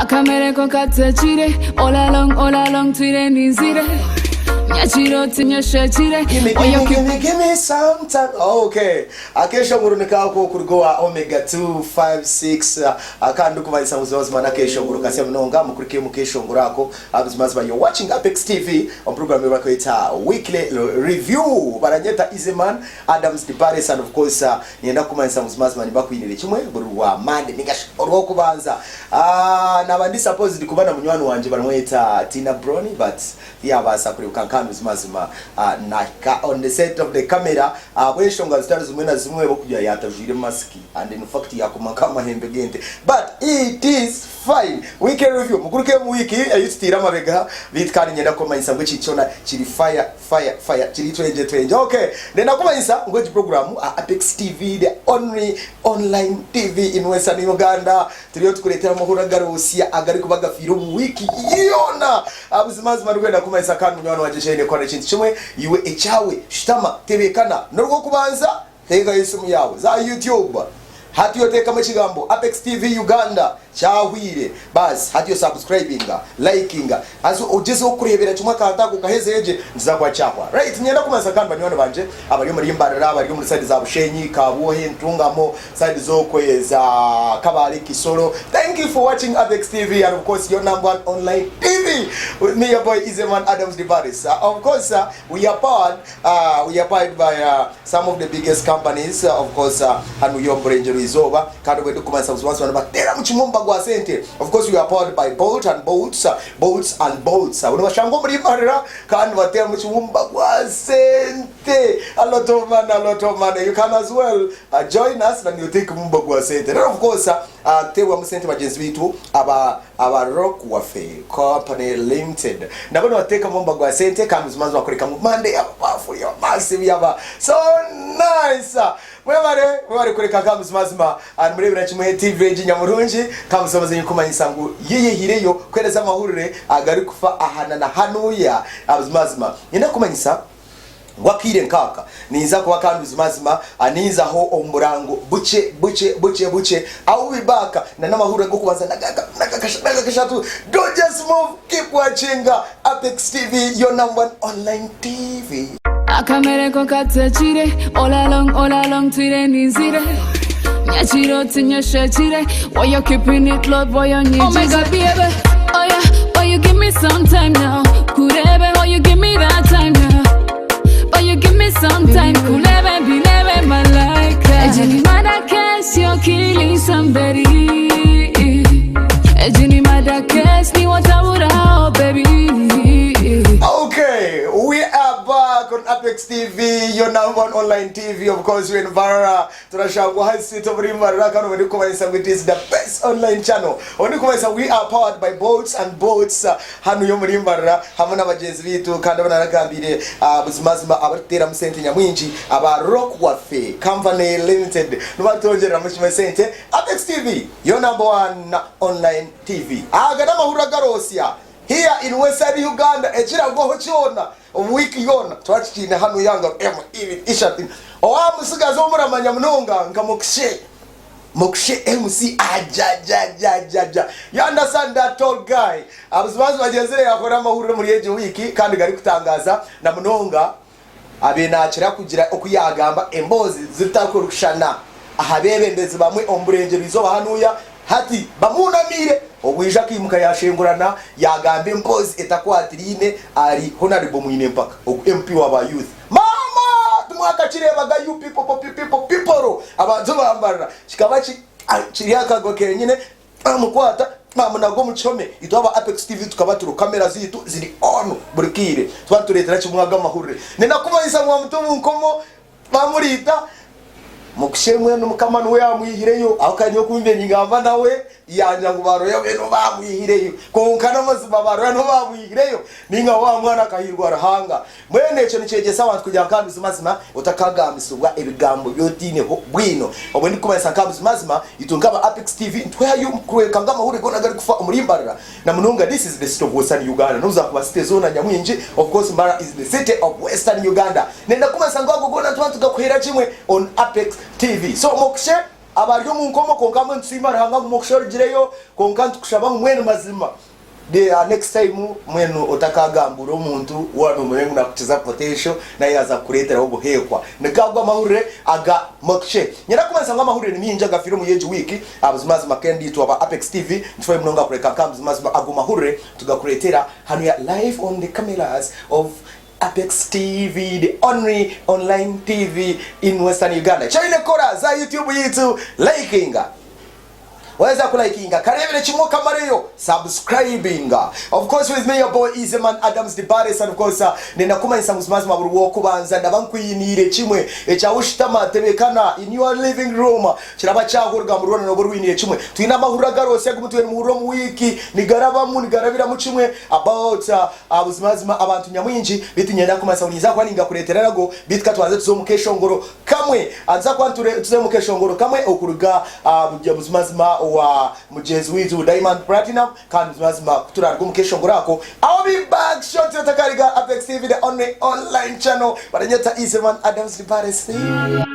Akamereko katachire, all along, twire nizire. Give me some time. Okay. Akesho ngurunika ko kurgoa omega 2 5 6 akandu kubaisa muzozi mana kesho nguruka sema nonga mukurike mukesho ngurako abuzimazima. You're watching Apex TV on program yako ita weekly review baranyeta Izeman Adams Dipares, and of course nienda kumanisa muzimazima nibakwinire kimwe burwa mande nigash orwo kubanza nabandi supposed kubana munywani wanje baramweta Tina Brony, but yabasa kuri kankanu mazima naka on the set of the camera weshonga zitari zimwe na zimwe bo kujya yatavire maski, and in fact yakumaka mahembe gente, but it is fine. Weekend review mukuruke mu wiki ayitira mabega bitkani nyenda komanyisa ngo cicyona kiri fire kiri twenje. Okay, ndenda komanyisa ngo program Apex TV, the only online TV in Western Uganda. Turiyo tukuretera mahura garosia agari kubaga firo mu wiki yona abuzimazima rwenda komanyisa kandi munywano wajeshene kwa chintu chimwe iwe echawe shitama tebekana norwo kubanza tega yisumu yawe za YouTube hatiyo teka machigambo Apex TV Uganda chahwire basi hatiyo subscribinga likinga azo ojezo kurebera chumwa kantago kahezeje nzakwa chakwa right. Nyenda kumanza kandi banywana banje abari muri imbarara abari muri side za Bushenyi Kabuhe Ntungamo side zokwe za Kabale Kisoro. Thank you for watching Apex TV, and of course your number one online TV with me, your boy Izeman Adams Dipares. Of course we are powered by some of the biggest companies. Of course hanu yomborenjero izoba kandi wedu kumanza uzwanzo batera muchimomba gwa sente. Of course we are powered by bolts and bolts. Unabashango muri marira kandi batera muchimomba gwa sente. A lot of money. You can as well join us and you take mumba gwa sente. And of course tewa musente bagenzi bitu aba rock wafe company limited nabone wateka mumba gwa sente kandi uzimanzo bakoreka mu Monday abafu ya massive yaba so nice. Mwebare kureka kamuzimazima murebera kimwe TV Nyamurungi kamusobaze yukumanyisa ngo yiyihireyo kwereza amahurire agari kufa ahana na hanuya abuzimazima nyina kumanyisa wakire nkaka niza kuba kandi uzimazima aniza ho omurango buche au bibaka na namahurire go kubanza nakakashatu. Don't just move, keep watching Apex TV, your number one online TV. Akamereko katachire, all along, twire nizire. Nyachiro tinyashachire, why you keeping it low, boy on you. Oh my God, baby, oh yeah, why you give me some time now? Kurebe, why you give me that time now? Why you give me some time? Kurebe, be never my like that. Ejini mada case, you're killing somebody. Ejini mada case, ni watawura, baby. Okay, we are back on Apex TV, your number one online TV. Of course, we're in Barra. Tunashangwa hasi tobri Barra kano when you come and it is the best online channel. When you come and we are powered by bolts and boats. Hanu yomri Barra, hamuna bagenzi bitu kandi banaragambire buzimazima abatera musente nyamwinji aba rock wafe company limited. Nubatongera mushime sente Apex TV, your number one online TV. Agana mahura garosia here in Western Uganda ejira ngo cyona wiki yona twachine hano yanga even ishatin owamusigaza omuramanya munonga ngamokshe MC ajajajaja. You understand that tall guy abuzibazo bagezere yakora amahuriro muri ejo wiki kandi gari kutangaza na munonga abenakira kugira okuyagamba embozi zitakurushana ahabebembezi bamwe omburenje bizoba hanuya hati bamunamire obwija kimuka yashengurana yagambe impozi etakwatirine ari honorable mwine mpaka MP wa youth mama tumwaka kirebaga you people abantu bambara kikaba kiriyaka go kenyine amukwata mamunago muchome itwaba Apex TV tukaba turu kamera zitu ziri on burikire twaturetera kimwaga mahurire nena kumayisa mwa mutumu nkomo bamurita mukushemwe n'umukamano we yamwihireyo akanyo kumbe nyingamba nawe yanja ngubaro yo beno bamwihireyo konkana mazima baro no bamwihireyo ninga wa mwana kahirwa rahanga mwene cyo nicegesa abantu kujya kandi mazima utakagamisubwa ebigambo byotine ho bwino obwe kubayisa kandi mazima itungaba Apex TV ntwayo kweka ngama hure gona gari kufa umurimbarira na mununga. This is the city of Western Uganda nuza kuba city zone nyamwinji. Of course Mbara is the city of Western Uganda nenda kumayisa ngwago gona twantu gakwera kimwe on Apex TV. So mokshe abaryo mu nkomo konka mwe ntsima rahanga mu kushorgireyo konka tukushaba mwenu mazima the next time mwenu otakagambura omuntu wano mwengu nakutiza potential na yaza kuretera obuhekwa nikagwa mahurire aga mokshe nyirakumanisa ngo amahurire ni minja gafiro mu yeji wiki abuzimazi makendi to aba Apex TV ntfoye mnonga kureka kamzimazi agumahurire tugakuretera hano ya live on the cameras of Apex TV, the only online TV in Western Uganda. Chine kora za YouTube yitu likinga. Waweza kulaikinga. Karibile chimoka mareyo subscribing. Of course with me your boy Easyman Adams the baddest, and of course nenda kuma insanguzimazi maburu wo kubanza ndabankuyinire chimwe echawushitama tebekana in your living room. Chiraba chahurga mu rwanda no burwinire chimwe. Twina mahura garose gumutwe mu huro mu wiki nigaraba mu nigarabira mu chimwe about abuzimazima abantu nyamwinji bitinyenda kuma sauniza kwa ninga kureterera go bitka twaze tuzo mukeshongoro kamwe anza kwa tuze mukeshongoro kamwe okuruga abuzimazima wa mujezi witu Diamond Platinum kandi mazima kuturarwa mukeshongoro ako. I'll be back shortly takariga Apex TV, the only online channel baranyeta Easyman Adams the baddest.